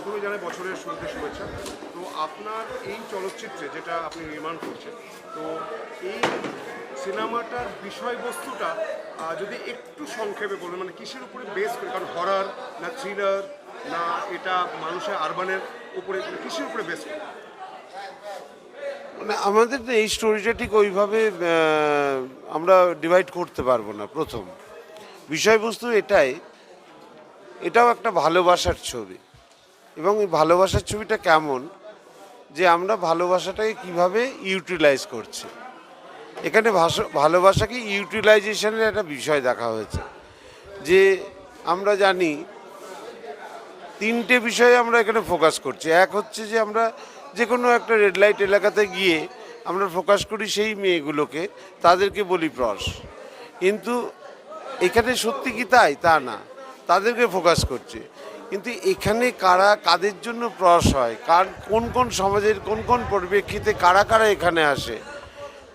প্রথমে জানাই বছরের শুরুতে শুভেচ্ছা। তো আপনার এই চলচ্চিত্রে যেটা আপনি নির্মাণ করছেন, তো এই সিনেমাটার বিষয়বস্তুটা যদি একটু সংক্ষেপে বলবেন, মানে কিসের উপরে বেস করে, কারণ হরর না থ্রিলার না এটা মানুষের আরবানের উপরে, কিসের উপরে বেস করে? মানে আমাদের তো এই স্টোরিটা ঠিক ওইভাবে আমরা ডিভাইড করতে পারবো না। প্রথম বিষয়বস্তু এটাও একটা ভালোবাসার ছবি, এবং এই ভালোবাসার ছবিটা কেমন, যে আমরা ভালোবাসাটাকে কিভাবে ইউটিলাইজ করছি। এখানে ভালোবাসাকে ইউটিলাইজেশনের একটা বিষয় দেখা হয়েছে। যে আমরা জানি তিনটে বিষয়ে আমরা এখানে ফোকাস করছি। এক হচ্ছে যে আমরা যে কোনো একটা রেড লাইট এলাকাতে গিয়ে আমরা ফোকাস করি সেই মেয়েগুলোকে, তাদেরকে বলি প্রস। কিন্তু এখানে সত্যি কি তাই? তা না, তাদেরকে ফোকাস করছে। কিন্তু এখানে কারা কাদের জন্য প্রস হয়, কোন কোন সমাজের কোন কোন পরিপ্রেক্ষিতে কারা কারা এখানে আসে,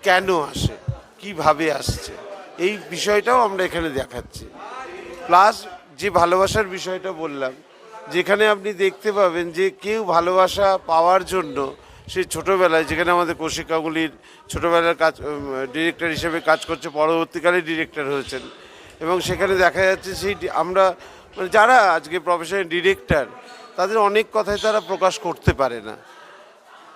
কেন আসে, কিভাবে আসছে, এই বিষয়টাও আমরা এখানে দেখাচ্ছি। প্লাস যে ভালোবাসার বিষয়টা বললাম, যেখানে আপনি দেখতে পাবেন যে কেউ ভালোবাসা পাওয়ার জন্য সে ছোটোবেলায়, যেখানে আমাদের কৌশিক গাঙ্গুলির ছোটোবেলার কাজ ডিরেক্টর হিসেবে কাজ করছে, পরবর্তীকালে ডিরেক্টর হয়েছেন, এবং সেখানে দেখা যাচ্ছে সেই আমরা মানে যারা আজকে প্রফেশনাল ডিরেক্টর, তাদের অনেক কথাই তারা প্রকাশ করতে পারে না।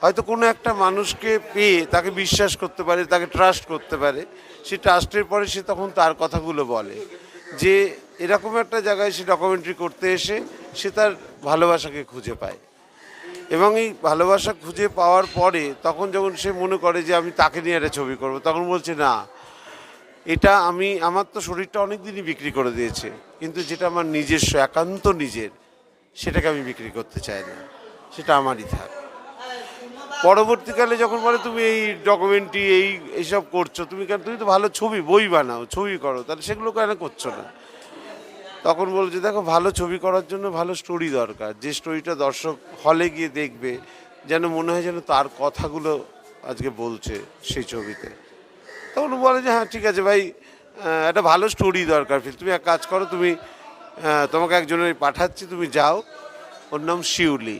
হয়তো কোনো একটা মানুষকে পেয়ে তাকে বিশ্বাস করতে পারে, তাকে ট্রাস্ট করতে পারে, সে ট্রাস্টের পরে সে তখন তার কথাগুলো বলে। যে এরকম একটা জায়গায় সে ডকুমেন্টারি করতে এসে সে তার ভালোবাসাকে খুঁজে পায়, এবং এই ভালোবাসা খুঁজে পাওয়ার পরে তখন যখন সে মনে করে যে আমি তাকে নিয়ে একটা ছবি করব, তখন বলছে না, এটা আমার তো শরীরটা অনেক দিনই বিক্রি করে দিয়েছে, কিন্তু যেটা আমার নিজস্ব একান্ত নিজের, সেটাকে আমি বিক্রি করতে চাই না, সেটা আমারই থাক। পরবর্তীকালে যখন বলে তুমি এই ডকুমেন্টারি এইসব করছো, তুমি তো ভালো ছবি বই বানাও, ছবি করো, তাহলে সেগুলো কেন করছো না? তখন বলছে দেখো, ভালো ছবি করার জন্য ভালো স্টোরি দরকার, যে স্টোরিটা দর্শক হলে গিয়ে দেখবে, যেন মনে হয় যেন তার কথাগুলো আজকে বলছে সেই ছবিতে। তখন বলে যে হ্যাঁ ঠিক আছে ভাই, একটা ভালো স্টোরি দরকার, তুমি এক কাজ করো, তুমি তোমাকে একজনের পাঠাচ্ছি, তুমি যাও, ওর নাম শিউলি।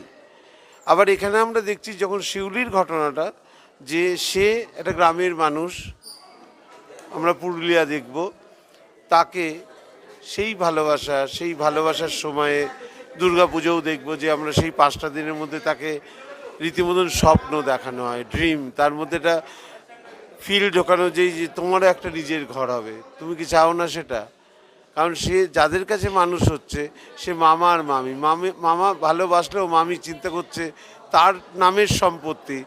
আবার এখানে আমরা দেখছি যখন শিউলির ঘটনাটা, যে সে একটা গ্রামের মানুষ, আমরা পুরুলিয়া দেখব, তাকে সেই ভালোবাসার সময়ে দুর্গাপুজোও দেখব, যে আমরা সেই 5টা দিনের মধ্যে তাকে রীতিমতন স্বপ্ন দেখানো হয়, ড্রিম, তার মধ্যে একটা ফিল ঢোকানো, যে তোমারও একটা নিজের ঘর হবে, তুমি কি চাও না সেটা? কারণ সে যাদের কাছে মানুষ হচ্ছে, সে মামা আর মামা ভালোবাসলেও মামি চিন্তা করছে তার নামের সম্পত্তি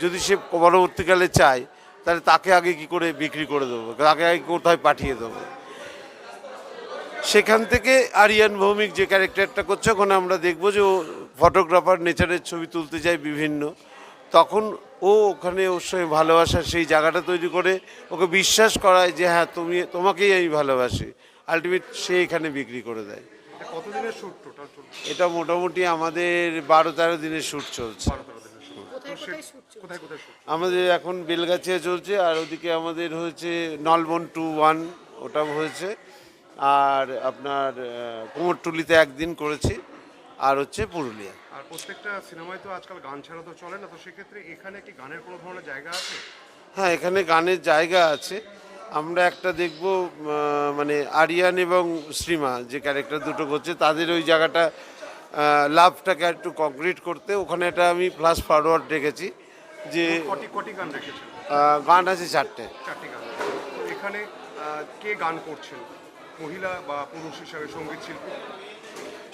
যদি সে পরবর্তীকালে চায়, তাহলে তাকে আগে কি করে বিক্রি করে দেবো, তাকে আগে কোথায় পাঠিয়ে দেবো। সেখান থেকে আরিয়ান ভৌমিক যে ক্যারেক্টারটা করছে, ওখানে আমরা দেখবো যে ও ফটোগ্রাফার, নেচারের ছবি তুলতে যায় বিভিন্ন, তখন ও ওখানে ওর সঙ্গে ভালোবাসার সেই জায়গাটা তৈরি করে ওকে বিশ্বাস করায় যে হ্যাঁ তোমাকেই আমি ভালোবাসি, আলটিমেট সে এখানে বিক্রি করে দেয়। কতদিনের শ্যুট টোটাল চলছে? এটা মোটামুটি আমাদের 12-13 দিনের শ্যুট চলছে। কোথায় কোথায় শুট? আমাদের এখন বেলগাছিয়া চলছে, আর ওদিকে আমাদের হয়েছে নলবন 2-1, ওটা হয়েছে, আর আপনার কুমোরটুলিতে একদিন করেছি, আর হচ্ছে পুরুলিয়া। আর প্রত্যেকটা সিনেমায় তো আজকাল গান ছাড়া তো চলে না, তো সেক্ষেত্রে এখানে কি গানের কোনো ধরনের জায়গা আছে? হ্যাঁ, এখানে গানের জায়গা আছে। আমরা একটা দেখব, মানে আরিয়ান এবং শ্রীমা যে ক্যারেক্টার দুটো করছে, তাদের ওই জায়গাটা লাভটাকে একটু কংক্রিট করতে, ওখানে একটা আমি প্লাস ফরওয়ার্ড রেখেছি, যে কটি গান রেখেছেন? গান আছে 4টে। 4টি গান। তো এখানে কে গান করছেন, মহিলা বা পুরুষ হিসাবে সঙ্গীত শিল্পী?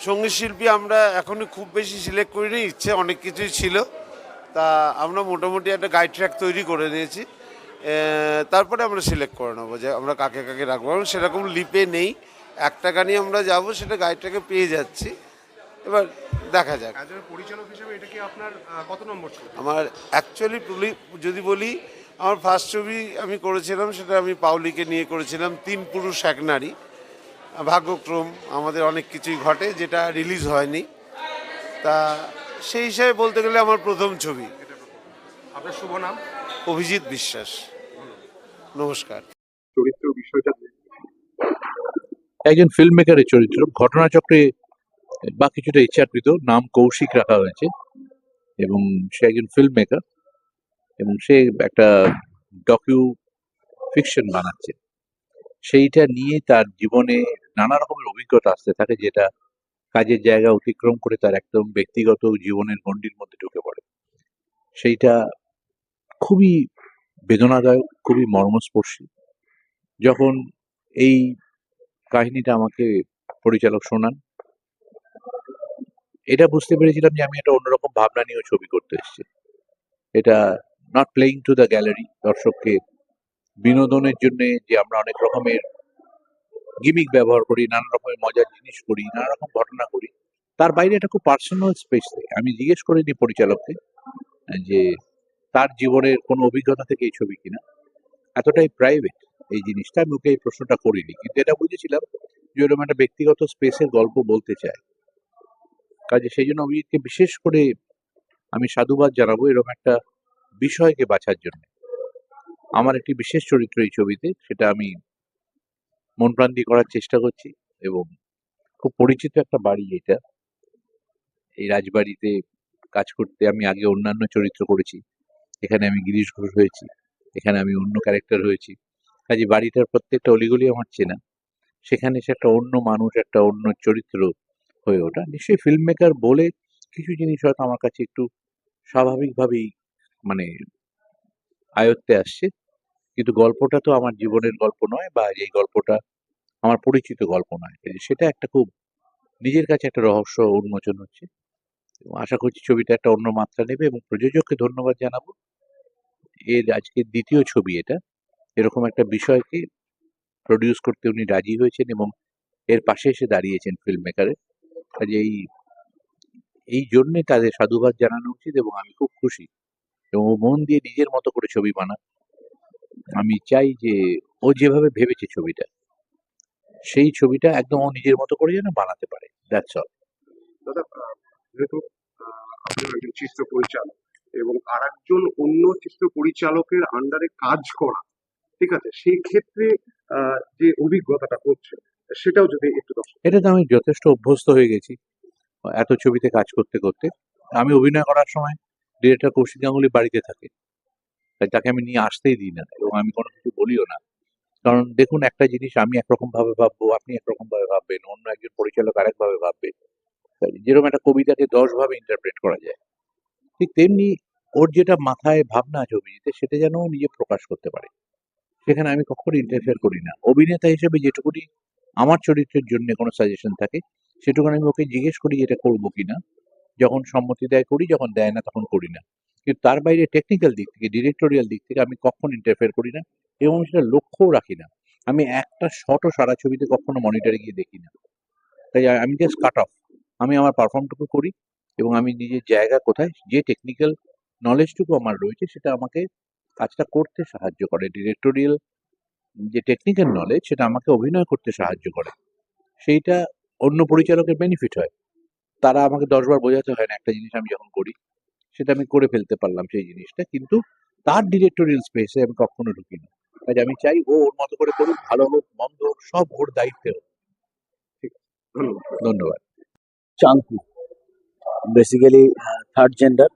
সঙ্গীত শিল্পী আমরা এখনও খুব বেশি সিলেক্ট করিনি, ইচ্ছে অনেক কিছুই ছিল, তা আমরা মোটামুটি একটা গাইড ট্র্যাক তৈরি করে নিয়েছি, তারপরে আমরা সিলেক্ট করে নেবো যে আমরা কাকে কাকে রাখবো। সেরকম লিপে নেই, একটা গানই আমরা যাব, সেটা গাইড ট্র্যাকে পেয়ে যাচ্ছি, এবার দেখা যাক। একজন পরিচালক হিসেবে এটা কি আপনার কত নম্বর ছবি? আমার অ্যাকচুয়ালি যদি বলি, আমার ফার্স্ট ছবি আমি করেছিলাম, সেটা আমি পাউলিকে নিয়ে করেছিলাম, 3 পুরুষ 1 নারী। ভাগ্যক্রম আমাদের অনেক কিছুই ঘটে, যেটা রিলিজ হয়নি, তা সেই হিসাবে বলতে গেলে আমার প্রথম ছবি। আপনার শুভ নাম? অভিজিৎ বিশ্বাস। নমস্কার। চরিত্রের বিষয়টা একজন ফিল্ম মেকারের চরিত্র, ঘটনাচক্রে বা কিছুটা ইচ্ছাকৃত নাম কৌশিক রাখা হয়েছে, এবং সে একজন ফিল্ম মেকার এবং সে একটা ডকিউ ফিকশন বানাচ্ছে। সেইটা নিয়ে তার জীবনে নানা রকমের অভিজ্ঞতা আসতে থাকে, যেটা কাজের জায়গা অতিক্রম করে তার একদম ব্যক্তিগত জীবনের গণ্ডির মধ্যে ঢুকে পড়ে। সেইটা খুবই বেদনাদায়ক, খুবই মর্মস্পর্শী। যখন এই কাহিনীটা আমাকে পরিচালক শোনান, এটা বুঝতে পেরেছিলাম যে আমি একটা অন্যরকম ভাবনা নিয়েও ছবি করতে এসেছি। এটা not playing to the gallery, দর্শককে বিনোদনের জন্য যে আমরা অনেক রকমের গিমিক ব্যবহার করি, নানা রকমের মজার জিনিস করি, নানা রকম ঘটনা করি, তার বাইরে একটা খুব পার্সোনাল স্পেস থেকে আমি জিজ্ঞেস করিনি পরিচালককে যে তার জীবনের কোনো অভিজ্ঞতা থেকে এই ছবি কিনা, এতটাই প্রাইভেট এই জিনিসটা, আমি ওকে এই প্রশ্নটা করিনি। কিন্তু এটা বুঝেছিলাম যে ওরকম একটা ব্যক্তিগত স্পেসের গল্প বলতে চায়, কাজে সেই জন্য অভিজিৎকে বিশেষ করে আমি সাধুবাদ জানাবো এরকম একটা বিষয়কে বাছার জন্য। আমার একটি বিশেষ চরিত্র এই ছবিতে, সেটা আমি মন প্রাণ দিয়ে করার চেষ্টা করছি। এবং খুব পরিচিত একটা বাড়ি এটা, এই রাজবাড়িতে কাজ করতে আমি আগে অন্যান্য চরিত্র করেছি, এখানে আমি গিরিশ ঘোষ হয়েছি, এখানে আমি অন্য ক্যারেক্টার হয়েছি, কাজে বাড়িটার প্রত্যেকটা অলিগলি আমার চেনা। সেখানে সে একটা অন্য মানুষ, একটা অন্য চরিত্র হয়ে ওঠা, নিশ্চয়ই ফিল্ম মেকার বলে কিছু জিনিস হয়তো আমার কাছে একটু স্বাভাবিকভাবেই মানে আয়ত্তে আসছে, কিন্তু গল্পটা তো আমার জীবনের গল্প নয়, বা এই গল্পটা আমার পরিচিত গল্প নয়। সেটা একটা খুব নিজের কাছে একটা রহস্য উন্মোচন হচ্ছে, এবং আশা করছি ছবিটা একটা অন্য মাত্রা নেবে। এবং প্রযোজককে ধন্যবাদ জানাবো, এর আজকে দ্বিতীয় ছবি এটা, এরকম একটা বিষয়কে প্রডিউস করতে উনি রাজি হয়েছেন এবং এর পাশে এসে দাঁড়িয়েছেন ফিল্ম মেকারের। কাজে এই জন্যে তাদের সাধুবাদ জানানো উচিত, এবং আমি খুব খুশি। এবং ও মন দিয়ে নিজের মতো করে ছবি বানাক। আমি চাই যে ও যেভাবে ভেবেছে ছবিটা, সেই ছবিটা একদম ও নিজের মতো করে যেন বানাতে পারে, দ্যাটস অল। দাদা, যেহেতু আপনি একজন চিত্র পরিচালক এবং আর একজন অন্য চিত্র পরিচালকের আন্ডারে কাজ করা, ঠিক আছে, সেই ক্ষেত্রে যে অভিজ্ঞতাটা হচ্ছে সেটাও যদি একটু দর্শক। এটাতে আমি যথেষ্ট অভ্যস্ত হয়ে গেছি এত ছবিতে কাজ করতে করতে। আমি অভিনয় করার সময় ডিরেক্টর কৌশিক গাঙ্গুলি বাড়িতে থাকে, তাই তাকে আমি নিয়ে আসতেই দিই না, এবং আমি কোনো কিছু বলিও না। কারণ দেখুন, একটা জিনিস আমি একরকম ভাবে ভাববো, আপনি একরকম ভাবে ভাববেন, অন্য একজন পরিচালক আরেক ভাবে ভাববে। তাই যেরকম একটা কবিতাকে 10 ভাবে ইন্টারপ্রেট করা যায়, ঠিক তেমনি ওর যেটা মাথায় ভাবনা আছে অভিজিতের, সেটা যেন ও নিজে প্রকাশ করতে পারে, সেখানে আমি কখনো ইন্টারফেয়ার করি না। অভিনেতা হিসেবে যেটুকুনি আমার চরিত্রের জন্য কোনো সাজেশন থাকে, সেটুকু আমি ওকে জিজ্ঞেস করি এটা করবো কিনা। যখন সম্মতি দেয় করি, যখন দেয় না তখন করি না। কিন্তু তার বাইরে টেকনিক্যাল দিক থেকে, ডিরেক্টোরিয়াল দিক থেকে আমি কখনো ইন্টারফেয়ার করি না, এবং সেটা লক্ষ্যও রাখি না। আমি একটা শটও সারা ছবিতে কখনো মনিটরে গিয়ে দেখি না। তাই আমি জাস্ট কাট অফ, আমি আমার পারফর্মটুকু করি, এবং আমি নিজের জায়গা কোথায়, যে টেকনিক্যাল নলেজটুকু আমার রয়েছে সেটা আমাকে কাজটা করতে সাহায্য করে। ডিরেক্টোরিয়াল যে টেকনিক্যাল নলেজ, সেটা আমাকে অভিনয় করতে সাহায্য করে। সেইটা অন্য পরিচালকের বেনিফিট হয়, তারা আমাকে 10 বার বোঝাতে হয় না। একটা জিনিস আমি যখন করি, সেটা আমি করে ফেলতে পারলাম সেই জিনিসটা, কিন্তু তার ডিরেক্টোরিয়াল স্পেসে আমি কখনো ঢুকি না। কাজে আমি চাই ও ওর মতো করে করুক, ভালো হোক মন্দ হোক, সব ওর দায়িত্বে হোক। ধন্যবাদ। ধন্যবাদ। চাঙ্কু বেসিক্যালি থার্ড জেন্ডার।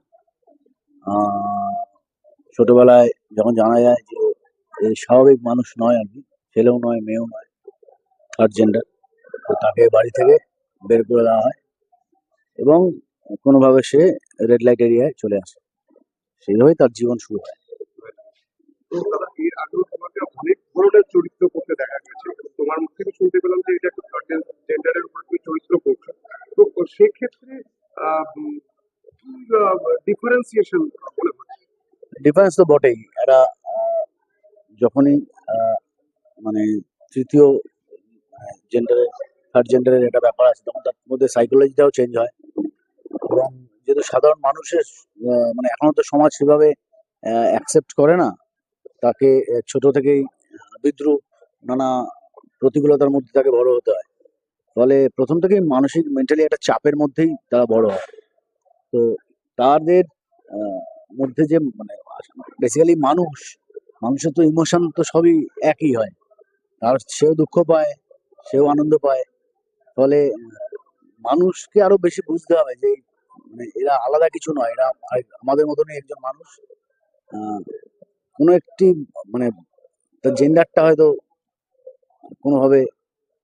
ছোটবেলায় যখন জানা যায় যে এ স্বাভাবিক মানুষ নয় আর কি, ছেলেও নয় মেয়েও নয়, থার্ড জেন্ডার, তো তাকে বাড়ি থেকে বের করে দেওয়া হয় এবং কোনোভাবে সে রেড লাইট এরিয়ায় চলে আসে। সেইভাবেই তার জীবন শুরু হয়। তো দাদা, এর আগেও তোমাকে অনেক ধরনের চরিত্র করতে দেখা গেছে, তোমার মুখ থেকে শুনতে পেলাম যে এটা একটা জেন্ডারের উপর তুমি চরিত্র করছো। তো সেক্ষেত্রে কি ডিফারেন্সিয়েশন মনে হচ্ছে? ডিফারেন্স তো বটেই। একটা যখনই মানে তৃতীয় জেন্ডারের, থার্ড জেন্ডারের একটা ব্যাপার আছে, তখন তার মধ্যে সাইকোলজিটাও চেঞ্জ হয়। এবং যেহেতু সাধারণ মানুষের মানে এখনো তো সমাজ সেভাবে অ্যাকসেপ্ট করে না, তাকে ছোট থেকেই বিদ্রুপ, নানা প্রতিকূলতার মধ্যে তাকে বড় হতে হয়। ফলে প্রথম থেকেই মানসিক মেন্টালি একটা চাপের মধ্যেই তারা বড় হয়। তো তাদের মধ্যে যে মানে বেসিক্যালি মানুষের তো ইমোশন তো সবই একই হয়। তার সেও দুঃখ পায়, সেও আনন্দ পায়। ফলে মানুষকে আরো বেশি বুঝতে হবে যে মানে এরা আলাদা কিছু নয়, এরা আমাদের মতনই একজন মানুষ। আহ, কোনো একটি মানে তার জেন্ডারটা হয়তো কোনোভাবে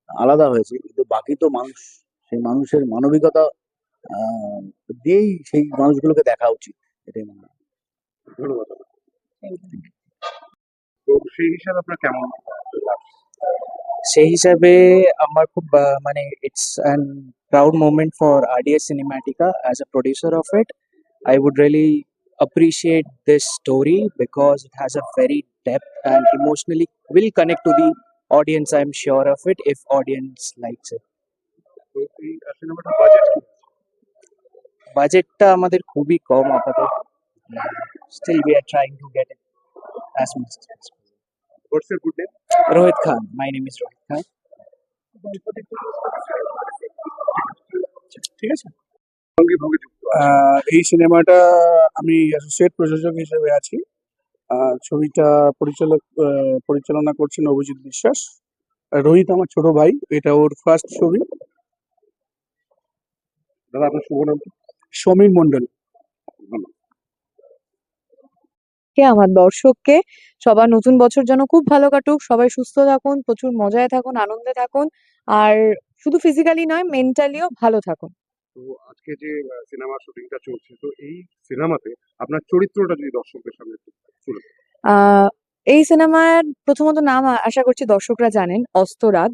আলাদা হয়েছে, কিন্তু বাকি তো মানুষ। সেই মানুষের মানবিকতা আহ, দিয়েই সেই মানুষগুলোকে দেখা উচিত, এটাই মনে হয়। ধন্যবাদ আপনাকে। তো সেই হিসাবে আপনার কেমন লাগছে? সেই হিসাবে আমার খুব মানে it's an proud moment for RDS Cinematica as a producer of it. I would really appreciate this story because it has a very depth and emotionally will connect to the audience. I'm sure of it if audience likes it. তো এই সিনেমাটার budget কি? বাজেটটা আমাদের খুবই কম আপাতত, still we are trying to get it as much as possible. হোয়াটস এর good name? Rohit Khan, my name is Rohit Khan. ঠিক আছে, সঙ্গীভাবে যুক্ত আছে। এই সিনেমাটা আমি অ্যাসোসিয়েট প্রযোজক হিসেবে আছি। ছবিটা পরিচালনা করছেন অভিজিৎ বিশ্বাস। রোহিত আমার ছোট ভাই, এটা ওর ফার্স্ট ছবি। দাদা আপনার শুভ নাম কি? সমীর মণ্ডল। আমার দর্শককে সবার নতুন বছর যেন খুব ভালো কাটুক, সবাই সুস্থ থাকুন, প্রচুর মজায় থাকুন, আনন্দে থাকুন, আর শুধু ফিজিক্যালি নয় মেন্টালিও ভালো থাকুন। তো আজকে যে সিনেমার শুটিংটা চলছে, তো এই সিনেমাতে আপনার চরিত্রটা যদি দর্শকদের সামনে একটু তুলে ধরেন। আহ এই সিনেমার প্রথমত নাম আশা করছি দর্শকরা জানেন, অস্তরাগ।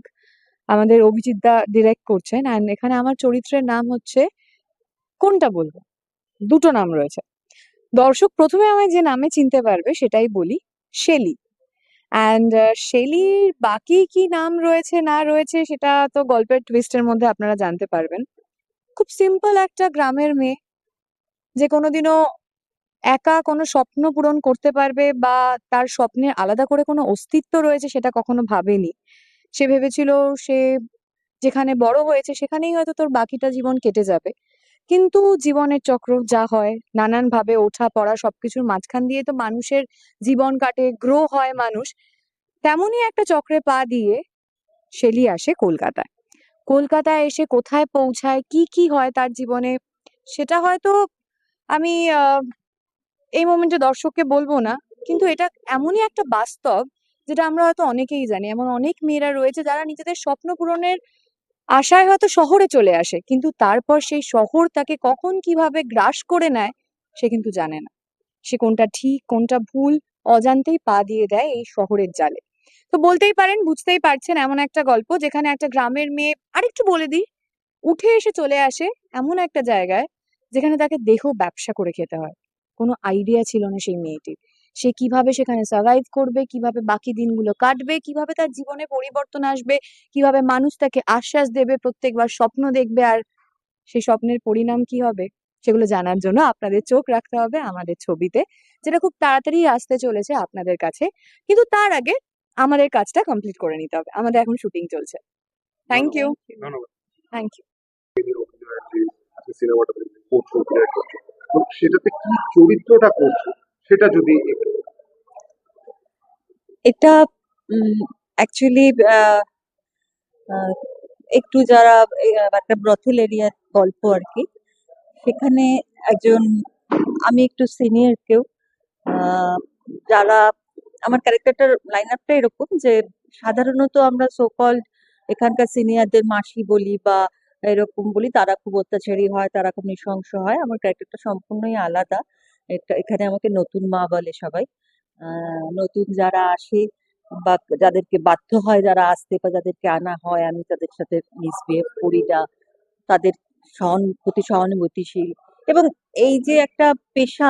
আমাদের অভিজিৎ দা ডিরেক্ট করছেন, অ্যান্ড এখানে আমার চরিত্রের নাম হচ্ছে, কোনটা বলবো, দুটো নাম রয়েছে। দর্শক প্রথমে আমায় যে নামে চিনতে পারবে সেটাই বলি, শেলি। অ্যান্ড শেলির বাকি কি নাম রয়েছে না রয়েছে সেটা তো গল্পের টুইস্টের মধ্যে আপনারা জানতে পারবেন। খুব সিম্পল একটা গ্রামের মেয়ে, যে কোনোদিনও একা কোনো স্বপ্ন পূরণ করতে পারবে বা তার স্বপ্নের আলাদা করে কোনো অস্তিত্ব রয়েছে সেটা কখনো ভাবেনি। সে ভেবেছিল সে যেখানে বড় হয়েছে সেখানেই হয়তো তোর বাকিটা জীবন কেটে যাবে, কিন্তু জীবনের চক্র যা হয়, নানান ভাবে ওঠা পড়া সবকিছুর মাঝখান দিয়ে তো মানুষের জীবন কাটে, গ্রো হয় মানুষ। তেমনই একটা চক্রে পা দিয়ে শেলি আসে কলকাতায়। কলকাতায় এসে কোথায় পৌঁছায়, কি কি হয় তার জীবনে, সেটা হয়তো আমি এই মোমেন্টে দর্শককে বলবো না, কিন্তু এটা এমনই একটা বাস্তব যেটা আমরা হয়তো অনেকেই জানি। এমন অনেক মেয়েরা রয়েছে যারা নিজেদের স্বপ্ন পূরণের আশায় হয়তো শহরে চলে আসে, কিন্তু তারপর সেই শহর তাকে কখন কিভাবে গ্রাস করে নেয় সে কিন্তু জানে না। সে কোনটা ঠিক কোনটা ভুল অজান্তেই পা দিয়ে দেয় এই শহরের জালে। তো বলতেই পারেন, বুঝতেই পারছেন, এমন একটা গল্প যেখানে একটা গ্রামের মেয়ে, আরেকটু বলে দিই, উঠে এসে চলে আসে এমন একটা জায়গায় যেখানে তাকে দেহ ব্যবসা করে খেতে হয়। কোনো আইডিয়া ছিল না সেই মেয়েটির, সে কিভাবে সেখানে সার্ভাইভ করবে, কিভাবে বাকি দিনগুলো কাটবে, কিভাবে তার জীবনে পরিবর্তন আসবে, কিভাবে মানুষ তাকে আশ্বাস দেবে, প্রত্যেকবার স্বপ্ন দেখবে, আর সেই স্বপ্নের পরিণাম কি হবে সেগুলো জানার জন্য আপনাদের চোখ রাখতে হবে আমাদের ছবিতে, যেটা খুব তাড়াতাড়ি আসতে চলেছে আপনাদের কাছে। কিন্তু তার আগে আমাদের কাজটা কমপ্লিট করে নিতে হবে, আমাদের এখন শুটিং চলছে। Thank you. ধন্যবাদ। Thank you. আজকে সিনেমাটা করছো, ডিরেক্ট করছো, তো সেটাতে কি চরিত্রটা করছো সেটা যদি একটু। এটা অ্যাকচুয়ালি একটু যারা একটা ব্রথেল এরিয়ার গল্প আর কি। সেখানে একজন, আমি একটু সিনিয়র কেউ, যারা আমার ক্যারেক্টারটার লাইন আপটা এরকম যে সাধারণত আমরা সোকল এখানকার সিনিয়রদের মাসি বলি বা এরকম বলি, তারা খুব অত্যাচারী হয়, তারা খুব নৃশংস হয়। আমার ক্যারেক্টারটা সম্পূর্ণই আলাদা। এখানে আমাকে নতুন মা বলে সবাই। নতুন যারা আসে বা যাদেরকে বাধ্য হয় যারা আসতে বা যাদেরকে আনা হয়, আমি তাদের সাথে মিসবিহেভ করি না, তাদের প্রতি সহানুভূতিশীল। এবং এই যে একটা পেশা,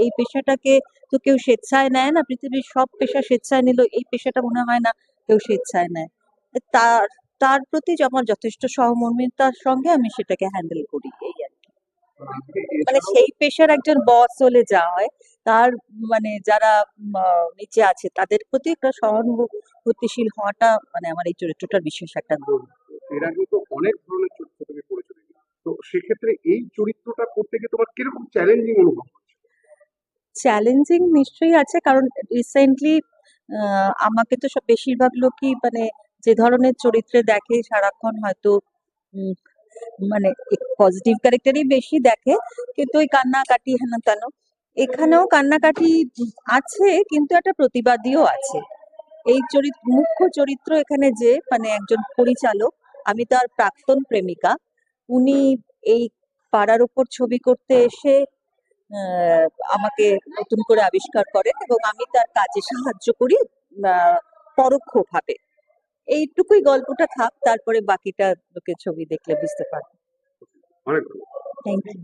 এই পেশাটাকে তো কেউ স্বেচ্ছায় নেয় না, পৃথিবীর সব পেশা স্বেচ্ছায় নিল, এই পেশাটা মনে হয় না কেউ স্বেচ্ছায় নেয়। তার তার প্রতি আমার যথেষ্ট সহমর্মিতার সঙ্গে আমি সেটাকে হ্যান্ডেল করি, এই আর কি। মানে সেই পেশার একজন বস হলে যা হয়, তার মানে যারা নিচে আছে তাদের প্রতি একটা সহানুভূতিশীল হওয়াটা মানে আমার এই চরিত্রটার বিশেষ একটা গুণ। এর আগে তো অনেক ধরনের চরিত্র তুমি করেছো, তো সেক্ষেত্রে এই চরিত্রটা করতে গিয়ে তোমার কিরকম চ্যালেঞ্জিং অনুভব হচ্ছে? চ্যালেঞ্জিং নিশ্চয়ই আছে, কারণ রিসেন্টলি আমাকে তো সব বেশিরভাগ লোকই মানে যে ধরনের চরিত্রে দেখে সারাক্ষণ হয়তো মানে পজিটিভ ক্যারেক্টারই বেশি দেখে, কিন্তু ওই কান্নাকাটি হেন তেন। এখানেও কান্নাকাটি আছে, কিন্তু একটা প্রতিবাদীও আছে। এই মুখ্য চরিত্র এখানে যে মানে একজন পরিচালক, আমি তার প্রাক্তন প্রেমিকা। উনি এই পাড়ার উপর ছবি করতে এসে আহ, আমাকে নতুন করে আবিষ্কার করেন এবং আমি তার কাজে সাহায্য করি পরোক্ষভাবে। এইটুকুই গল্পটা থাক, তারপরে বাকিটা লোকে ছবি দেখলে বুঝতে পারবে। অনেক থ্যাংক ইউ।